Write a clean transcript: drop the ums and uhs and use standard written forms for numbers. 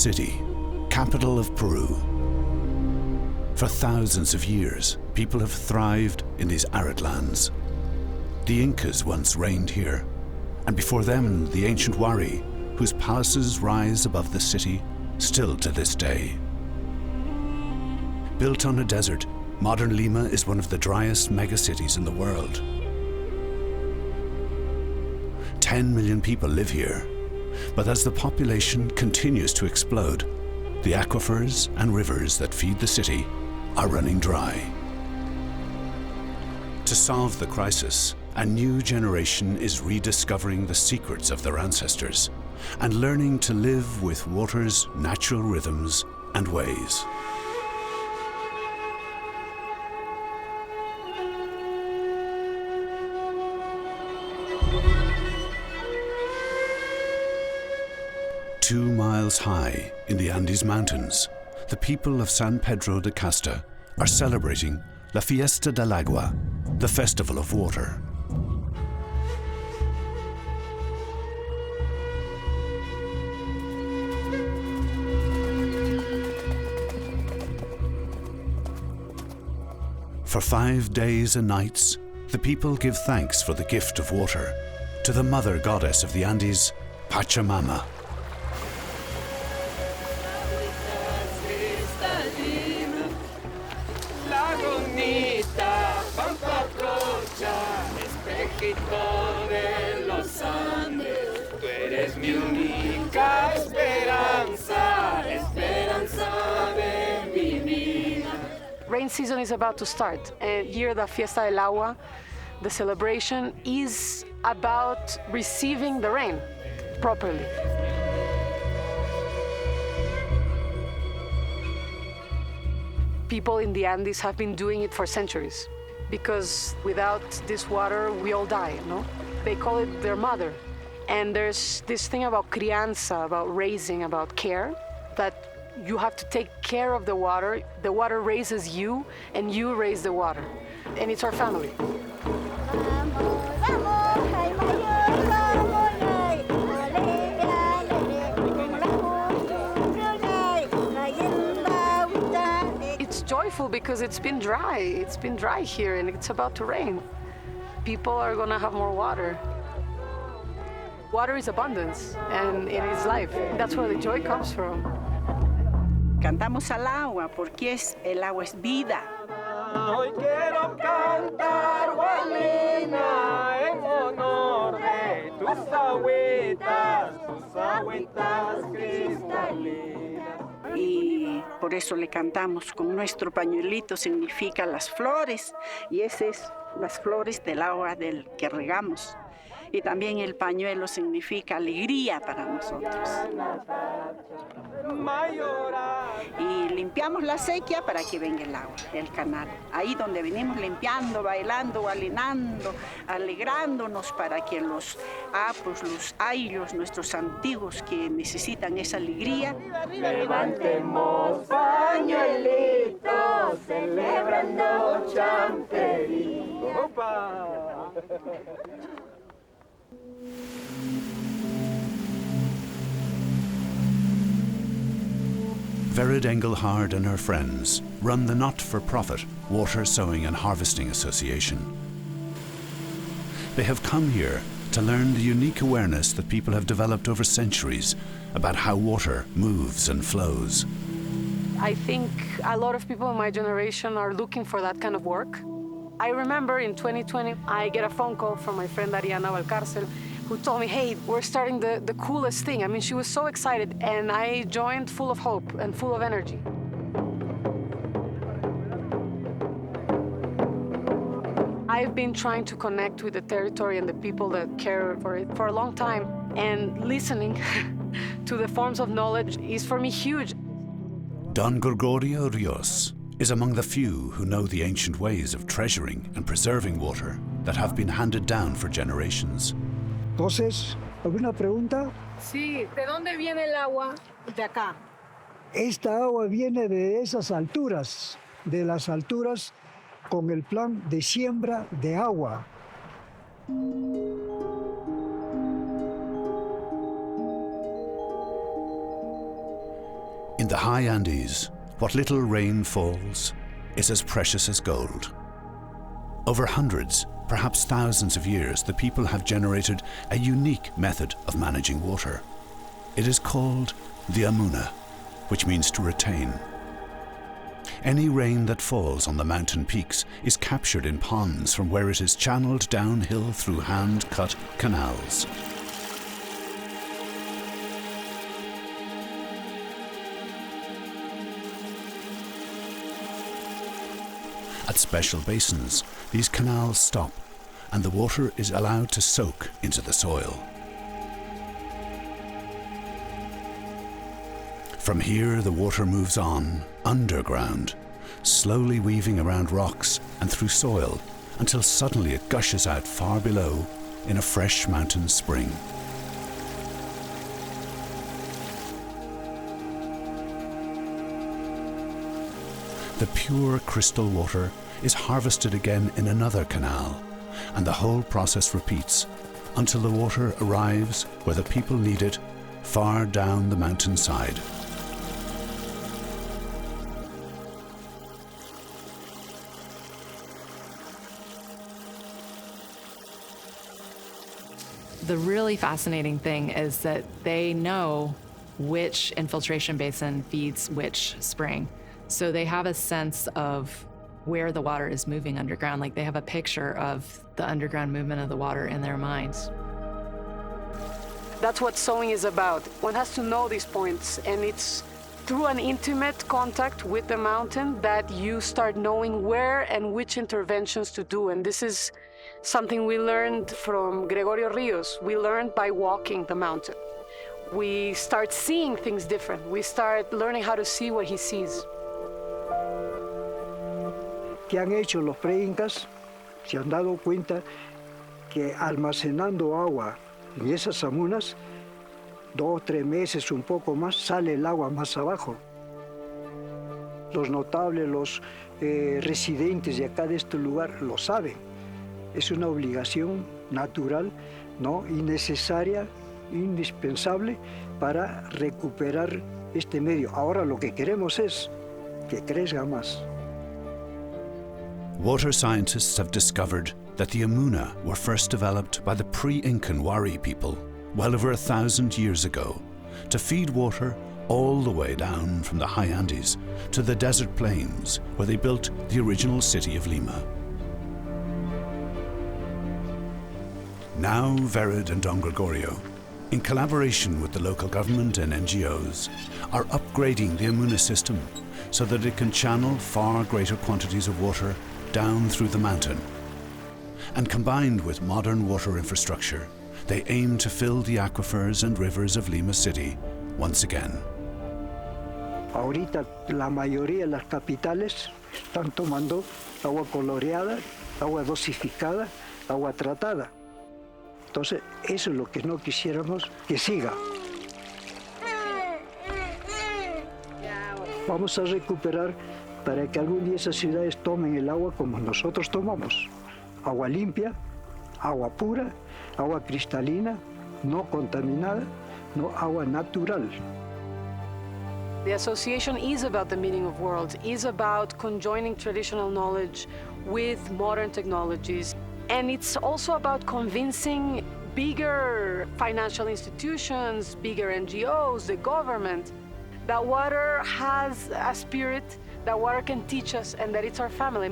City, capital of Peru. For thousands of years, people have thrived in these arid lands. The Incas once reigned here, and before them the ancient Wari, whose palaces rise above the city still to this day. Built on a desert, modern Lima is one of the driest megacities in the world. 10 million people live here, but as the population continues to explode, the aquifers and rivers that feed the city are running dry. To solve the crisis, a new generation is rediscovering the secrets of their ancestors and learning to live with water's natural rhythms and ways. Two miles high in the Andes Mountains, the people of San Pedro de Casta are celebrating La Fiesta del Agua, the Festival of Water. For 5 days and nights, the people give thanks for the gift of water to the mother goddess of the Andes, Pachamama. Rain season is about to start, and here the Fiesta del Agua, the celebration, is about receiving the rain properly. People in the Andes have been doing it for centuries, because without this water, we all die, no? They call it their mother. And there's this thing about crianza, about raising, about care, that you have to take care of the water raises you, and you raise the water. And it's our family. It's joyful because it's been dry. It's been dry here, and it's about to rain. People are gonna have more water. Water is abundance, and it is life. That's where the joy comes from. Cantamos al agua porque el agua es vida. Hoy quiero cantar, Gualina, en honor de tus agüitas cristalinas. Y por eso le cantamos con nuestro pañuelito, significa las flores, y ese es las flores del agua del que regamos. Y también el pañuelo significa alegría para nosotros. Y limpiamos la acequia para que venga el agua, el canal. Ahí donde venimos limpiando, bailando, alinando, alegrándonos para que los apos, los ayllos, nuestros antiguos que necesitan esa alegría. Levantemos pañuelitos, celebrando Champerí. ¡Opa! Vered Engelhard and her friends run the not-for-profit Water Sowing and Harvesting Association. They have come here to learn the unique awareness that people have developed over centuries about how water moves and flows. I think a lot of people in my generation are looking for that kind of work. I remember in 2020, I get a phone call from my friend Ariana Valcárcel, who told me, hey, we're starting the coolest thing. I mean, she was so excited, and I joined full of hope and full of energy. I've been trying to connect with the territory and the people that care for it for a long time, and listening to the forms of knowledge is for me huge. Don Gregorio Rios is among the few who know the ancient ways of treasuring and preserving water that have been handed down for generations. Entonces, ¿alguna pregunta? Sí, ¿de dónde viene el agua? De acá. Esta agua viene de esas alturas, de las alturas con el plan de siembra de agua. the high Andes, what little rain falls is as precious as gold. Over hundreds, perhaps thousands of years, the people have generated a unique method of managing water. It is called the Amuna, which means to retain. Any rain that falls on the mountain peaks is captured in ponds from where it is channeled downhill through hand-cut canals. At special basins, these canals stop and the water is allowed to soak into the soil. From here, the water moves on, underground, slowly weaving around rocks and through soil until suddenly it gushes out far below in a fresh mountain spring. The pure crystal water is harvested again in another canal, and the whole process repeats until the water arrives where the people need it, far down the mountainside. The really fascinating thing is that they know which infiltration basin feeds which spring. So they have a sense of where the water is moving underground. Like they have a picture of the underground movement of the water in their minds. That's what sowing is about. One has to know these points, and it's through an intimate contact with the mountain that you start knowing where and which interventions to do. And this is something we learned from Gregorio Rios. We learned by walking the mountain. We start seeing things different. We start learning how to see what he sees. ¿Qué han hecho los pre-incas? Se han dado cuenta que almacenando agua en esas amunas, 2 o 3 meses, un poco más, sale el agua más abajo. Los notables, los residentes de acá de este lugar lo saben. Es una obligación natural, ¿no? Y necesaria, indispensable para recuperar este medio. Ahora lo que queremos es que crezca más. Water scientists have discovered that the Amuna were first developed by the pre-Incan Wari people well over 1,000 years ago to feed water all the way down from the high Andes to the desert plains where they built the original city of Lima. Now Vered and Don Gregorio, in collaboration with the local government and NGOs, are upgrading the Amuna system so that it can channel far greater quantities of water down through the mountain. And combined with modern water infrastructure, they aim to fill the aquifers and rivers of Lima City once again. Ahorita la mayoría de las capitales están tomando agua coloreada, agua dosificada, agua tratada. Entonces, eso es lo que no quisiéramos que siga. Vamos a recuperar para que algún día esas ciudades tomen el agua como nosotros tomamos. Agua limpia, agua pura, agua cristalina, no contaminada, no agua natural. The association is about the meaning of worlds, is about conjoining traditional knowledge with modern technologies. And it's also about convincing bigger financial institutions, bigger NGOs, the government, that water has a spirit, that water can teach us, and that it's our family.